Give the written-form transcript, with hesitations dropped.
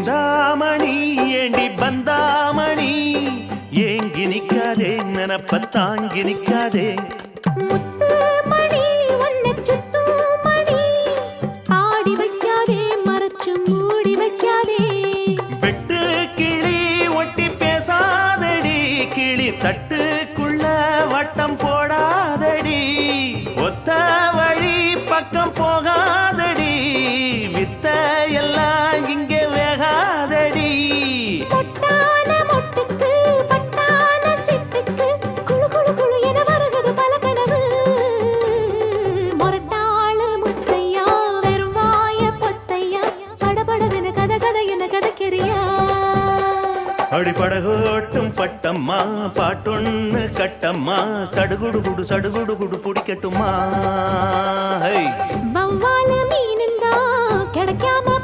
சிந்தாமணி ஏண்டி பந்தாமணி ஏங்கி நிக்காதே நினப்ப தாங்கி நிக்காதே தட்டுக்குள்ள வட்டம் போடாதடி ஒத்த வழி பக்கம் போகாதடி வித்த எல்லாம் இங்கே வேகாதடி பொட்டான மொட்டுக்கு பட்டான சிட்டுக்கு குளு குளு குளு என வருகிறது பல கனவு மொரட்டாளு முத்தையா வெறும் வாய பொத்தையா படபடவென கதை கதை என கதைக்கிறியா அடிப்படகோட்டும் பட்டம்மா பாட்டொன்னு கட்டம்மா சடுகுடு குடு சடுகுடு குடு பிடிக்கட்டுமா வவ்வால மீன் கிடைக்காம